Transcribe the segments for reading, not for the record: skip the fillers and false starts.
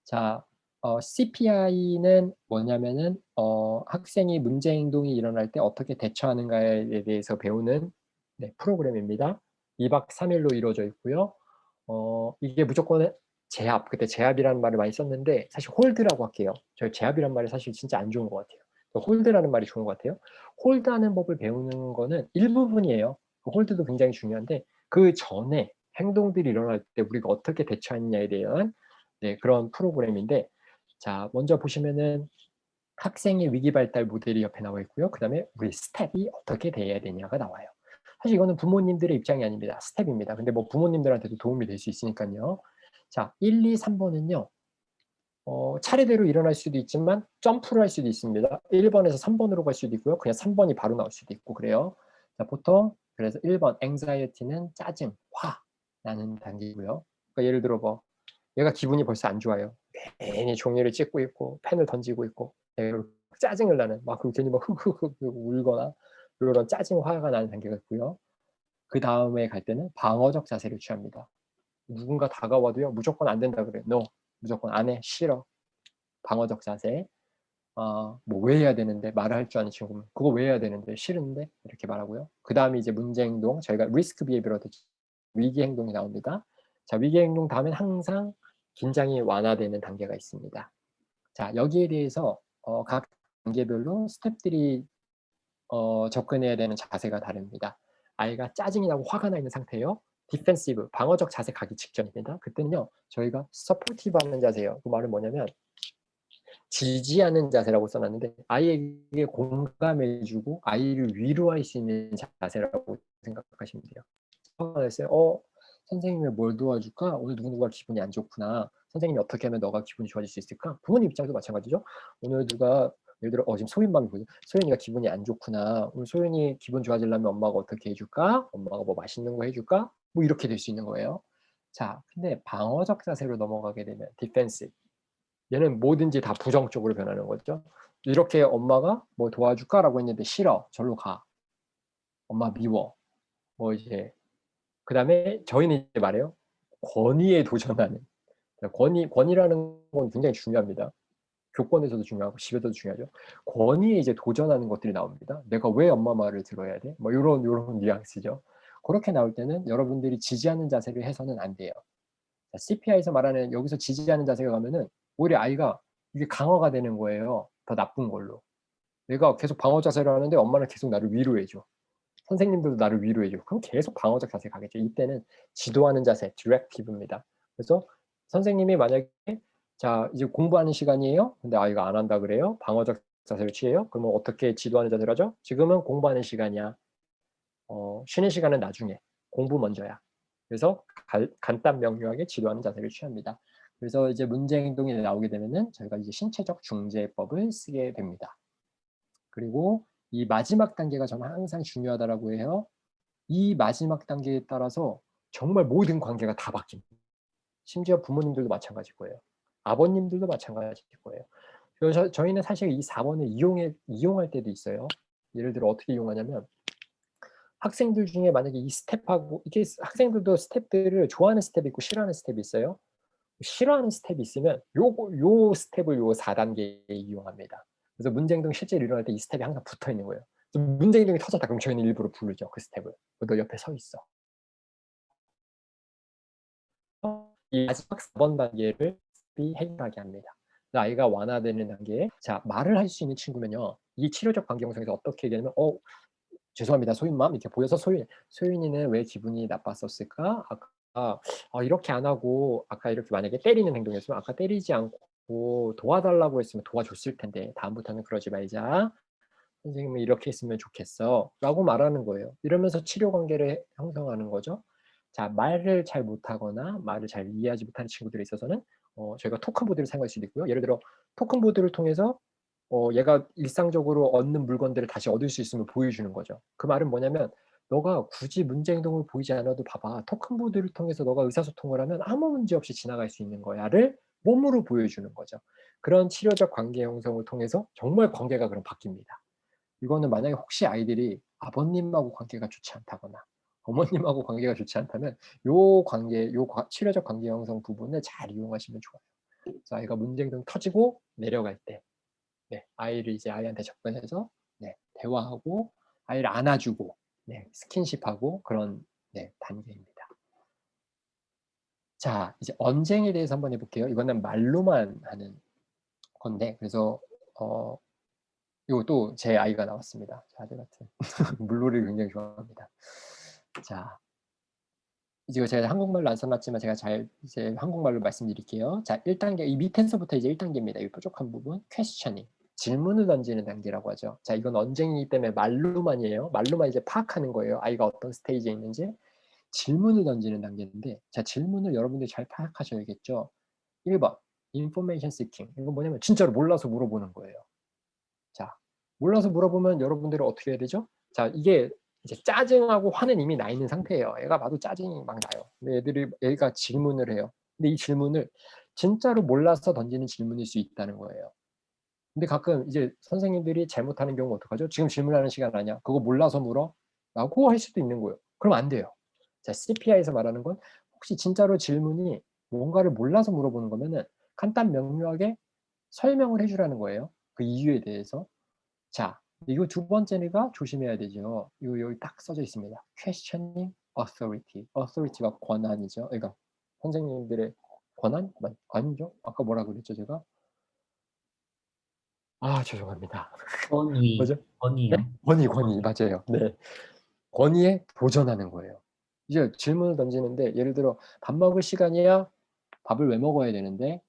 자, CPI는 뭐냐면은 학생이 문제 행동이 일어날 때 어떻게 대처하는가에 대해서 배우는 네, 프로그램입니다. 2박 3일로 이루어져 있고요. 이게 무조건 제압, 그때 제압이라는 말을 많이 썼는데 사실 홀드라고 할게요. 저 제압이란 말이 사실 진짜 안 좋은 것 같아요. 홀드라는 말이 좋은 것 같아요. 홀드하는 법을 배우는 거는 일부분이에요. 그 홀드도 굉장히 중요한데 그 전에 행동들이 일어날 때 우리가 어떻게 대처하느냐에 대한 네, 그런 프로그램인데, 자, 먼저 보시면은 학생의 위기 발달 모델이 옆에 나와 있고요. 그다음에 우리 스텝이 어떻게 돼야 되냐가 나와요. 사실 이거는 부모님들의 입장이 아닙니다. 스텝입니다. 근데 뭐 부모님들한테도 도움이 될 수 있으니까요. 자, 1, 2, 3번은요. 차례대로 일어날 수도 있지만 점프를 할 수도 있습니다. 1번에서 3번으로 갈 수도 있고요. 그냥 3번이 바로 나올 수도 있고 그래요. 자, 보통 그래서 1번 anxiety는 짜증, 화 나는 단계고요. 그러니까 예를 들어 뭐 얘가 기분이 벌써 안 좋아요. 괜히 종이를 찢고 있고 펜을 던지고 있고 짜증을 나는 막 괜히 막 흑흑흑 울거나 이런 짜증 화가 나는 단계가 있고요. 그다음에 갈 때는 방어적 자세를 취합니다. 누군가 다가와도요. 무조건 안 된다 그래요. "No." 무조건 "안 해. 싫어." 방어적 자세. 뭐 "왜 해야 되는데?" 말을 할 줄 아는 친구면 "그거 왜 해야 되는데? 싫은데?" 이렇게 말하고요. 그다음에 이제 문제 행동, 저희가 리스크 비헤이비어라고 위기 행동이 나옵니다. 자, 위기 행동 다음엔 항상 긴장이 완화되는 단계가 있습니다. 자, 여기에 대해서 각 단계별로 스텝들이 접근해야 되는 자세가 다릅니다. 아이가 짜증이 나고 화가 나 있는 상태예요. 디펜시브, 방어적 자세 가기 직전입니다. 그때는요, 저희가 서포티브 하는 자세예요. 그 말은 뭐냐면 지지하는 자세라고 써 놨는데 아이에게 공감해 주고 아이를 위로할 수 있는 자세라고 생각하시면 돼요. 화가 났어요. 선생님이 뭘 도와줄까? 오늘 누구누구가 기분이 안 좋구나. 선생님이 어떻게 하면 너가 기분이 좋아질 수 있을까?" 부모님 입장도 마찬가지죠. 오늘 누가 예를 들어 지금 소윤맘이 보죠. "소윤이가 기분이 안 좋구나. 오늘 소윤이 기분 좋아지려면 엄마가 어떻게 해 줄까? 엄마가 뭐 맛있는 거 해 줄까?" 뭐 이렇게 될 수 있는 거예요. 자, 근데 방어적 자세로 넘어가게 되면 디펜시브. 얘는 뭐든지 다 부정적으로 변하는 거죠. 이렇게 "엄마가 뭐 도와줄까?"라고 했는데 "싫어. 절로 가. 엄마 미워." 뭐 이제 그다음에 저희는 이제 말해요. 권위에 도전하는. 권위라는 건 굉장히 중요합니다. 교권에서도 중요하고 집에서도 중요하죠. 권위에 이제 도전하는 것들이 나옵니다. '내가 왜 엄마 말을 들어야 돼?' 뭐 요런 뉘앙스죠. 고렇게 나올 때는 여러분들이 지지하는 자세를 해서는 안 돼요. 자, CPI에서 말하는 여기서 지지하는 자세가 가면은 오히려 아이가 이게 강화가 되는 거예요, 더 나쁜 걸로. 내가 계속 방어 자세를 하는데 엄마는 계속 나를 위로해 줘. 선생님들도 나를 위로해 줘. 그럼 계속 방어적 자세에 가겠죠. 이때는 지도하는 자세, 디렉티브입니다. 그래서 선생님이 만약에 "자, 이제 공부하는 시간이에요." 근데 아이가 안 한다 그래요. 방어적 자세를 취해요. 그러면 어떻게 지도하는 자세를 하죠? "지금은 공부하는 시간이야. 쉬는 시간은 나중에. 공부 먼저야." 그래서 간단 명료하게 지도하는 자세를 취합니다. 그래서 이제 문제 행동이 나오게 되면은 저희가 이제 신체적 중재법을 쓰게 됩니다. 그리고 이 마지막 단계가 저는 항상 중요하다라고 해요. 이 마지막 단계에 따라서 정말 모든 관계가 다 바뀝니다. 심지어 부모님들도 마찬가지일 거예요. 아버님들도 마찬가지일 거예요. 그래서 저희는 사실 이 4 번을 이용할 때도 있어요. 예를 들어 어떻게 이용하냐면 학생들 중에 만약에 이 스텝하고 이게 학생들도 스텝들을 좋아하는 스텝이 있고 싫어하는 스텝이 있어요. 싫어하는 스텝이 있으면 요 스텝을 요 4 단계에 이용합니다. 그래서 문제 행동이 실제로 일어날 때 이 스텝이 항상 붙어 있는 거예요. 문제 행동이 터졌다 그럼 저희는 일부러 부르죠, 그 스텝을. "너 옆에 서 있어." 이 마지막 4번 단계를 해결하게 합니다. 그 아이가 완화되는 단계에 자, 말을 할 수 있는 친구면요. 이 치료적 관계 형성에서 어떻게 얘기하냐면 죄송합니다. 소윤맘." 이렇게 보여서 "소윤이는 왜 기분이 나빴었을까? 아까 이렇게 안 하고 아까 이렇게 만약에 때리는 행동이었으면 아까 때리지 않고 도와달라고 했으면 도와줬을 텐데 다음부터는 그러지 말자. 선생님은 이렇게 했으면 좋겠어."라고 말하는 거예요. 이러면서 치료 관계를 형성하는 거죠. 자, 말을 잘 못하거나 말을 잘 이해하지 못하는 친구들에 있어서는 저희가 토큰보드를 사용할 수도 있고요. 예를 들어 토큰보드를 통해서 얘가 일상적으로 얻는 물건들을 다시 얻을 수 있음을 보여주는 거죠. 그 말은 뭐냐면 "너가 굳이 문제 행동을 보이지 않아도 봐봐. 토큰보드를 통해서 너가 의사소통을 하면 아무 문제 없이 지나갈 수 있는 거야."를 몸으로 보여주는 거죠. 그런 치료적 관계 형성을 통해서 정말 관계가 그럼 바뀝니다. 이거는 만약에 혹시 아이들이 아버님하고 관계가 좋지 않다거나 어머님하고 관계가 좋지 않다면 요 관계 요 치료적 관계 형성 부분을 잘 이용하시면 좋아요. 그래서 아이가 문제행동 터지고 내려갈 때, 네, 아이를 이제 아이한테 접근해서 네, 대화하고 아이를 안아주고 네, 스킨십하고 그런 네, 단계입니다. 자, 이제 언쟁에 대해서 한번 해볼게요. 이거는 말로만 하는 건데, 그래서 어, 이것도 제 아이가 나왔습니다. 제 아들 같은 물놀이를 굉장히 좋아합니다. 자, 이제 제가 한국말로 안 써놨지만 제가 잘 이제 한국말로 말씀드릴게요. 자, 1단계 이 밑에서부터 이제 1단계입니다. 이 뾰족한 부분 questioning. 질문을 던지는 단계라고 하죠. 자, 이건 언쟁이기 때문에 말로만이에요. 말로만 이제 파악하는 거예요. 아이가 어떤 스테이지에 있는지. 질문을 던지는 단계인데, 자, 질문을 여러분들이 잘 파악하셔야겠죠. 1번 information seeking. 이건 뭐냐면 진짜로 몰라서 물어보는 거예요. 자, 몰라서 물어보면 여러분들은 어떻게 해야 되죠? 자, 이게 이제 짜증하고 화는 이미 나 있는 상태예요. 애가 봐도 짜증이 막 나요. 근데 애가 질문을 해요. 근데 이 질문을 진짜로 몰라서 던지는 질문일 수 있다는 거예요. 근데 가끔 이제 선생님들이 잘못하는 경우 어떡하죠? 지금 질문하는 시간 아니야. 그거 몰라서 물어? 라고 할 수도 있는 거예요. 그럼 안 돼요. 자, CPI에서 말하는 건 혹시 진짜로 질문이 뭔가를 몰라서 물어보는 거면은 간단 명료하게 설명을 해주라는 거예요. 그 이유에 대해서. 자, 이거 두 번째가 조심해야 되죠. 이거 여기 딱 써져 있습니다. questioning authority. authority가 권한이죠. 그러니까 선생님들의 권한? 아니죠? 아까 뭐라 그랬죠, 제가? 아, 죄송합니다. 권위, 뭐죠? 네, 권위요. 권위, 맞아요. 네. 권위에 도전하는 거예요. 이제 질문을 던지는데 예를 들어 밥 먹을 시간이야? 밥을 왜 먹어야 되는데?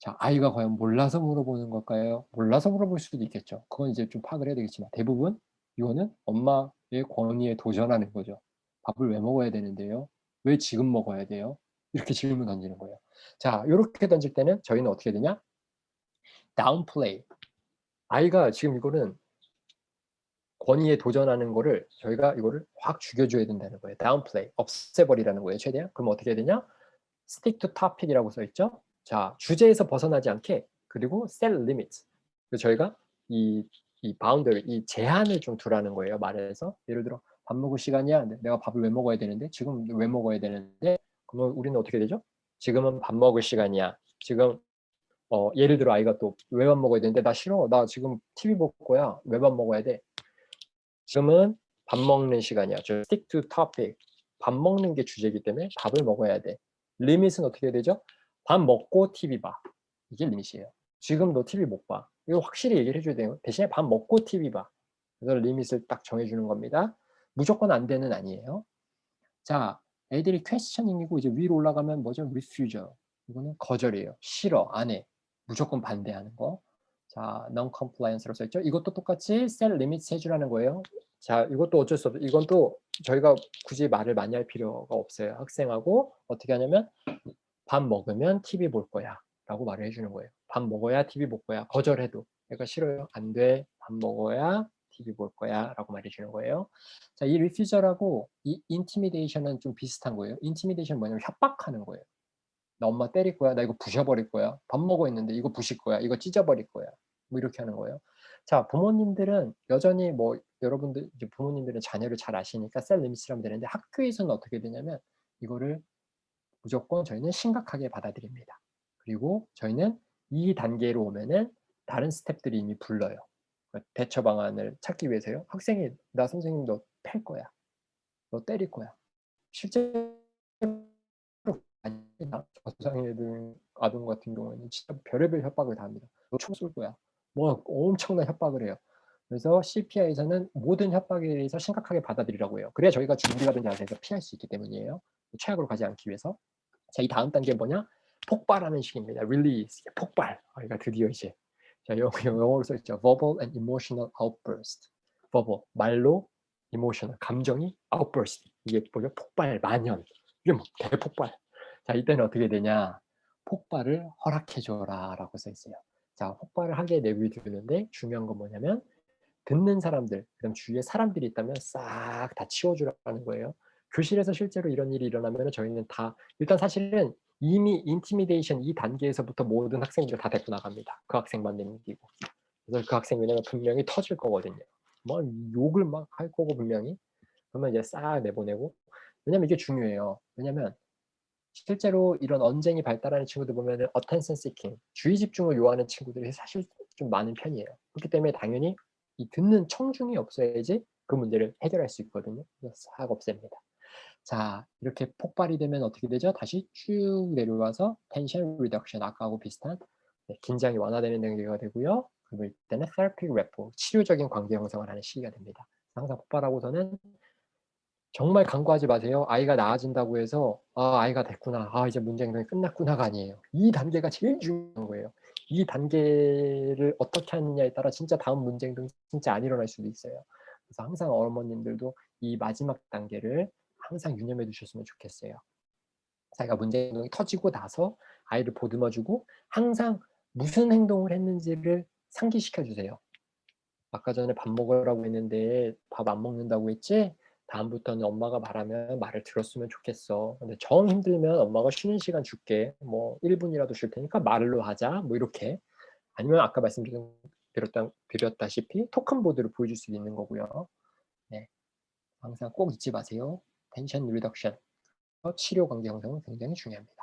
자, 아이가 과연 몰라서 물어보는 걸까요? 몰라서 물어볼 수도 있겠죠. 그건 이제 좀 파악을 해야 되겠지만 대부분 이거는 엄마의 권위에 도전하는 거죠. 밥을 왜 먹어야 되는데요? 왜 지금 먹어야 돼요? 이렇게 질문 던지는 거예요. 자, 요렇게 던질 때는 저희는 어떻게 되냐? downplay. 아이가 지금 이거는 권위에 도전하는 거를 저희가 이거를 확 죽여줘야 된다는 거예요. downplay, 없애버리라는 거예요, 최대한. 그럼 어떻게 해야 되냐? stick to topic이라고 써 있죠. 자, 주제에서 벗어나지 않게, 그리고 set limits. 그래서 저희가 이 boundary, 이 제한을 좀 두라는 거예요, 말해서. 예를 들어 밥 먹을 시간이야. 내가 밥을 왜 먹어야 되는데? 지금 왜 먹어야 되는데? 그러면 우리는 어떻게 되죠? 지금은 밥 먹을 시간이야. 지금 예를 들어 아이가 또 왜 밥 먹어야 되는데? 나 싫어. 나 지금 TV 볼 거야. 왜 밥 먹어야 돼? 지금은 밥 먹는 시간이야. stick to topic. 밥 먹는 게 주제이기 때문에 밥을 먹어야 돼. 리밋은 어떻게 해야 되죠? 밥 먹고 TV 봐. 이게 리밋이에요. 지금 너 TV 못 봐. 이거 확실히 얘기를 해줘야 돼요. 대신에 밥 먹고 TV 봐. 그래서 리밋을 딱 정해주는 겁니다. 무조건 안 되는 아니에요. 자, 애들이 퀘스처닝이고 이제 위로 올라가면 뭐죠? refusal. 이거는 거절이에요. 싫어, 안 해. 무조건 반대하는 거. 자, non-compliance로 써있죠. 이것도 똑같이 set limits 해주라는 거예요. 자, 이것도 어쩔 수 없어요. 이건 또 저희가 굳이 말을 많이 할 필요가 없어요. 학생하고 어떻게 하냐면 밥 먹으면 TV 볼 거야 라고 말을 해주는 거예요. 밥 먹어야 TV 볼 거야. 거절해도 내가 싫어요. 안 돼. 밥 먹어야 TV 볼 거야 라고 말해주는 거예요. 자, 이 refusal하고 이 intimidation은 좀 비슷한 거예요. intimidation 뭐냐면 협박하는 거예요. 나 엄마 때릴 거야. 나 이거 부셔버릴 거야. 밥 먹어 있는데 이거 부실 거야. 이거 찢어버릴 거야. 뭐 이렇게 하는 거예요. 자, 부모님들은 여전히 뭐 여러분들 이제 부모님들은 자녀를 잘 아시니까 셀 리미트를 하면 되는데 학교에서는 어떻게 되냐면 이거를 무조건 저희는 심각하게 받아들입니다. 그리고 저희는 이 단계로 오면은 다른 스텝들이 이미 불러요. 대처 방안을 찾기 위해서요. 학생이 나 선생님 너 팰 거야. 너 때릴 거야. 실제로 아니다. 저상의 아동 같은 경우에는 진짜 별의별 협박을 다 합니다. 너 총 쏠 거야. 뭐 엄청난 협박을 해요. 그래서 CPI에서는 모든 협박에 대해서 심각하게 받아들이라고 해요. 그래야 저희가 준비가 된 자세에서 피할 수 있기 때문이에요. 최악으로 가지 않기 위해서. 자, 이 다음 단계는 뭐냐? 폭발하는 식입니다. release, 폭발. 그러니까 드디어 이제 자, 영어로 써 있죠. verbal and emotional outburst. verbal, 말로, emotional, 감정이 outburst. 이게 뭐죠? 폭발, 만연. 이게 뭐 대폭발. 자, 이때는 어떻게 되냐? 폭발을 허락해 줘라라고 써 있어요. 자, 폭발을 하게 내비두는데 중요한 건 뭐냐면 듣는 사람들, 그다음 주위에 사람들이 있다면 싹 다 치워주라는 거예요. 교실에서 실제로 이런 일이 일어나면 저희는 다 일단 사실은 이미 인티미데이션 이 단계에서부터 모든 학생들 다 데리고 나갑니다. 그 학생만 남기고. 그래서 그 학생 왜냐면 분명히 터질 거거든요. 뭐 욕을 막 할 거고 분명히. 그러면 이제 싹 내보내고. 왜냐면 이게 중요해요. 왜냐면 실제로 이런 언쟁이 발달하는 친구들 보면은 attention seeking, 주의 집중을 요하는 친구들이 사실 좀 많은 편이에요. 그렇기 때문에 당연히 이 듣는 청중이 없어야지 그 문제를 해결할 수 있거든요. 그래서 싹 없앱니다. 자, 이렇게 폭발이 되면 어떻게 되죠? 다시 쭉 내려와서 tension reduction, 아까하고 비슷한 긴장이 완화되는 단계가 되고요. 그리고 이때는 therapeutic rapport, 치료적인 관계 형성을 하는 시기가 됩니다. 항상 폭발하고서는 정말 간과하지 마세요. 아이가 나아진다고 해서 '아 아이가 됐구나. 아 이제 문제 행동이 끝났구나.'가 아니에요. 이 단계가 제일 중요한 거예요. 이 단계를 어떻게 하느냐에 따라 진짜 다음 문제 행동이 진짜 안 일어날 수도 있어요. 그래서 항상 어머님들도 이 마지막 단계를 항상 유념해 두셨으면 좋겠어요. 자기가 문제 행동이 터지고 나서 아이를 보듬어 주고 항상 무슨 행동을 했는지를 상기시켜 주세요. "아까 전에 밥 먹으라고 했는데 밥 안 먹는다고 했지? 다음부터는 엄마가 말하면 말을 들었으면 좋겠어. 근데 정 힘들면 엄마가 쉬는 시간 줄게. 뭐 1 분이라도 줄 테니까 말로 하자." 뭐 이렇게. 아니면 아까 드렸다시피 토큰 보드를 보여줄 수도 있는 거고요. 네. 항상 꼭 잊지 마세요. 텐션 리덕션, 치료 관계 형성은 굉장히 중요합니다.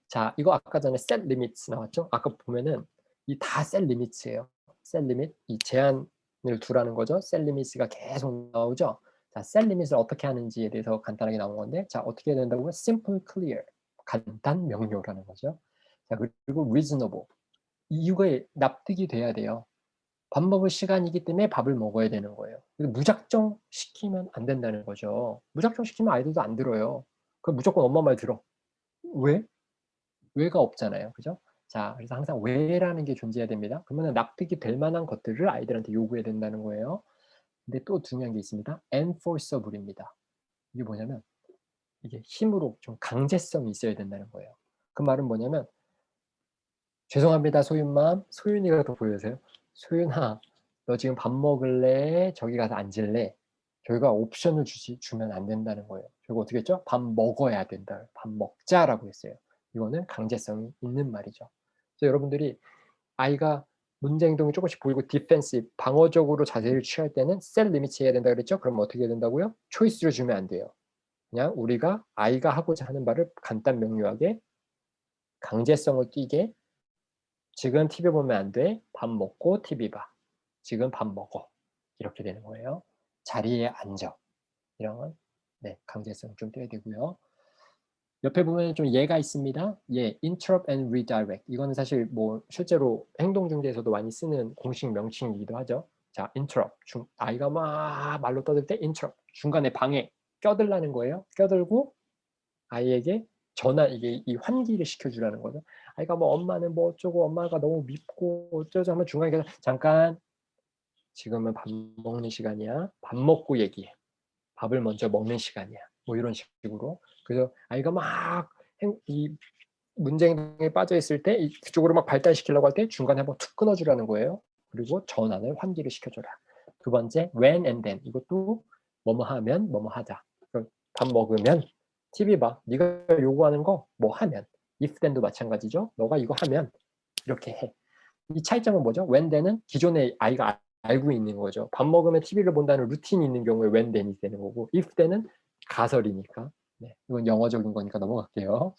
자, 이거 아까 전에 set limits 나왔죠? 아까 보면은 이 다 set limits예요. set limit, 이 제한을 두라는 거죠. set limits가 계속 나오죠. 자, set limit을 어떻게 하는지에 대해서 간단하게 나온 건데, 자, 어떻게 해야 된다고요? simple, clear, 간단 명료라는 거죠. 자, 그리고 reasonable, 이유가 납득이 돼야 돼요. 밥 먹을 시간이기 때문에 밥을 먹어야 되는 거예요. 무작정 시키면 안 된다는 거죠. 무작정 시키면 아이들도 안 들어요. 그럼 무조건 엄마 말 들어. 왜? 왜가 없잖아요. 그죠? 자, 그래서 항상 왜라는 게 존재해야 됩니다. 그러면은 납득이 될 만한 것들을 아이들한테 요구해야 된다는 거예요. 근데 또 중요한 게 있습니다. enforceable입니다. 이게 뭐냐면 이게 힘으로 좀 강제성이 있어야 된다는 거예요. 그 말은 뭐냐면 "죄송합니다, 소윤맘." 소윤이가 더 보여서요. "소윤아, 너 지금 밥 먹을래? 저기 가서 앉을래?" 저희가 옵션을 주면 안 된다는 거예요. 저희가 어떻게 했죠? "밥 먹어야 된다. 밥 먹자."라고 했어요. 이거는 강제성이 있는 말이죠. 그래서 여러분들이 아이가 문제 행동이 쪼끔씩 보이고 디펜시브, 방어적으로 자세를 취할 때는 set limits 해야 된다 그랬죠? 그럼 어떻게 해야 된다고요? 초이스를 주면 안 돼요. 그냥 우리가 아이가 하고자 하는 말을 간단 명료하게 강제성을 띠게 "지금 TV 보면 안 돼. 밥 먹고 TV 봐. 지금 밥 먹어." 이렇게 되는 거예요. "자리에 앉아." 이런 네, 강제성 좀 떼야 되고요. 옆에 보면 좀 예가 있습니다. 예, interrupt and redirect. 이거는 사실 뭐 실제로 행동 중재에서도 많이 쓰는 공식 명칭이기도 하죠. 자, interrupt. 아이가 막 말로 떠들 때 interrupt. 중간에 방해, 껴들라는 거예요. 껴들고 아이에게 이게 이 환기를 시켜 주라는 거죠. 아이가 뭐 "엄마는 뭐 어쩌고 엄마가 너무 밉고 어쩌고." 하면 중간에 그냥 "잠깐. 지금은 밥 먹는 시간이야. 밥 먹고 얘기해. 밥을 먼저 먹는 시간이야." 뭐 이런 식으로. 그래서 아이가 막 이 문제 행동에 빠져 있을 때 그쪽으로 막 발달시키려고 할 때 중간에 한번 툭 끊어 주라는 거예요. 그리고 전환을 환기를 시켜 줘라. 두 번째 when and then, 이것도 뭐뭐 하면 뭐뭐 하자. 그럼 밥 먹으면 TV 봐. 네가 요구하는 거 뭐 하면. if then도 마찬가지죠. 너가 이거 하면 이렇게 해. 이 차이점은 뭐죠? when then은 기존에 아이가 알고 있는 거죠. 밥 먹으면 TV를 본다는 루틴이 있는 경우에 when then이 되는 거고, if then은 가설이니까. 네, 이건 영어적인 거니까 넘어갈게요.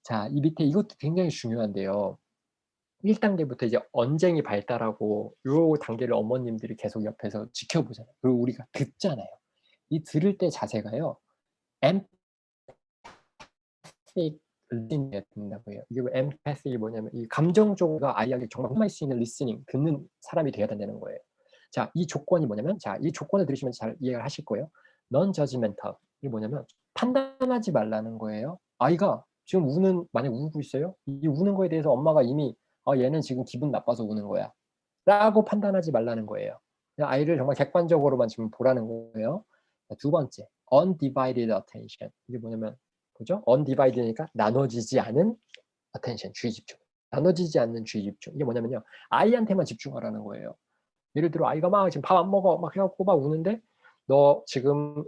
자, 이 밑에 이것도 굉장히 중요한데요. 1 단계부터 이제 언쟁이 발달하고 요 단계를 어머님들이 계속 옆에서 지켜보잖아요. 그리고 우리가 듣잖아요. 이 들을 때 자세가요, empathic listening이어야 된다고 해요. 이게 empathy 뭐냐면 이 감정적으로 아이에게 정말 호소할 수 있는 listening, 듣는 사람이 돼야 된다는 거예요. 자, 이 조건이 뭐냐면, 자, 이 조건을 들으시면 잘 이해를 하실 거예요. non-judgmental, 이게 뭐냐면 판단하지 말라는 거예요. 아이가 지금 만약에 우고 있어요? 이 우는 거에 대해서 엄마가 이미 '아 얘는 지금 기분 나빠서 우는 거야.' 라고 판단하지 말라는 거예요. 그냥 아이를 정말 객관적으로만 지금 보라는 거예요. 자, 두 번째 undivided attention. 이게 뭐냐면 그죠? undivided니까 나눠지지 않은 attention, 주의 집중. 나눠지지 않는 주의 집중. 이게 뭐냐면요, 아이한테만 집중하라는 거예요. 예를 들어 아이가 막 지금 "밥 안 먹어." 막 해 갖고 막 우는데 "너 지금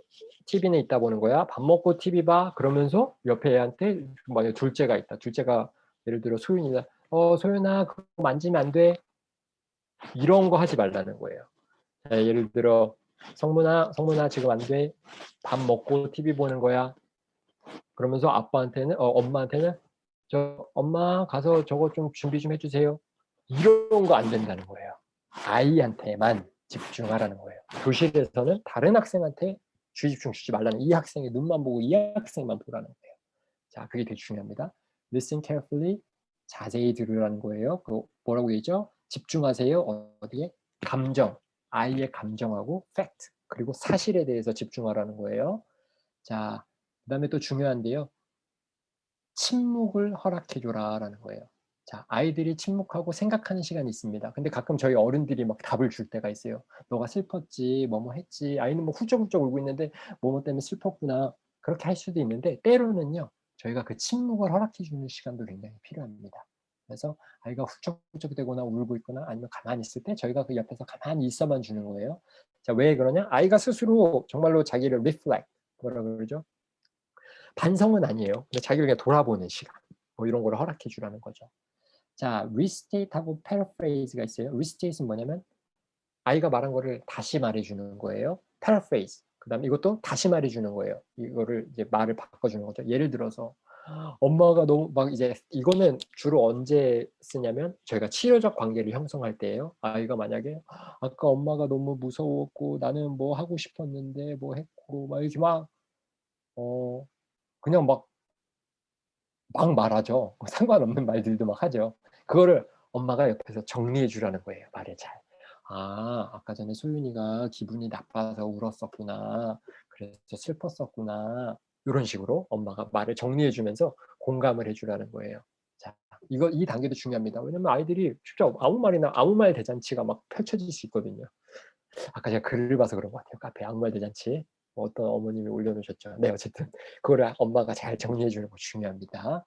TV는 이따 보는 거야. 밥 먹고 TV 봐." 그러면서 옆에 애한테 만약에 둘째가 있다. 둘째가 예를 들어 소윤이다. 소윤아 그거 만지면 안 돼." 이런 거 하지 말라는 거예요. 예를 들어 "성문아, 성문아 지금 안 돼. 밥 먹고 TV 보는 거야." 그러면서 아빠한테는 엄마한테는 "저 엄마 가서 저거 좀 준비 좀 해 주세요." 이런 거 안 된다는 거예요. 아이한테만 집중하라는 거예요. 교실에서는 다른 학생한테 주의 집중 주지 말라는, 이 학생의 눈만 보고 이 학생만 보라는 거예요. 자, 그게 되게 중요합니다. Listen carefully, 자세히 들으라는 거예요. 그 뭐라고 되어 있죠? 집중하세요. 어디에? 감정, 아이의 감정하고 fact, 그리고 사실에 대해서 집중하라는 거예요. 자, 그다음에 또 중요한데요. 침묵을 허락해 줘라라는 거예요. 자, 아이들이 침묵하고 생각하는 시간이 있습니다. 근데 가끔 저희 어른들이 막 답을 줄 때가 있어요. "너가 슬펐지. 뭐뭐 했지." 아이는 뭐 훌쩍훌쩍 울고 있는데 "뭐뭐 때문에 슬펐구나." 그렇게 할 수도 있는데, 때로는요, 저희가 그 침묵을 허락해 주는 시간도 굉장히 필요합니다. 그래서 아이가 훌쩍훌쩍대거나 울고 있거나 아니면 가만히 있을 때 저희가 그 옆에서 가만히 있어만 주는 거예요. 자, 왜 그러냐? 아이가 스스로 정말로 자기를 reflect, 뭐라 그러죠? 반성은 아니에요. 근데 자기를 그냥 돌아보는 시간, 뭐 이런 거를 허락해 주라는 거죠. 자, restate하고 paraphrase가 있어요. restate는 뭐냐면 아이가 말한 거를 다시 말해 주는 거예요. paraphrase, 그다음에 이것도 다시 말해 주는 거예요. 이거를 이제 말을 바꿔 주는 거죠. 예를 들어서 엄마가 너무 막 이제, 이거는 주로 언제 쓰냐면 저희가 치료적 관계를 형성할 때예요. 아이가 만약에 "아까 엄마가 너무 무서웠고 나는 뭐 하고 싶었는데 뭐 했고." 막 이렇게 막 어 그냥 막 말하죠. 상관없는 말들도 막 하죠. 그거를 엄마가 옆에서 정리해 주라는 거예요, 말을 잘. "아, 아까 전에 소윤이가 기분이 나빠서 울었었구나. 그래서 슬펐었구나." 요런 식으로 엄마가 말을 정리해 주면서 공감을 해 주라는 거예요. 자, 이 단계도 중요합니다. 왜냐면 아이들이 진짜 아무 말 대잔치가 막 펼쳐질 수 있거든요. 아까 제가 글을 봐서 그런 것 같아요. 카페에 아무 말 대잔치. 어떤 어머님이 올려 놓으셨죠. 네, 어쨌든 그거를 엄마가 잘 정리해 주는 거 중요합니다.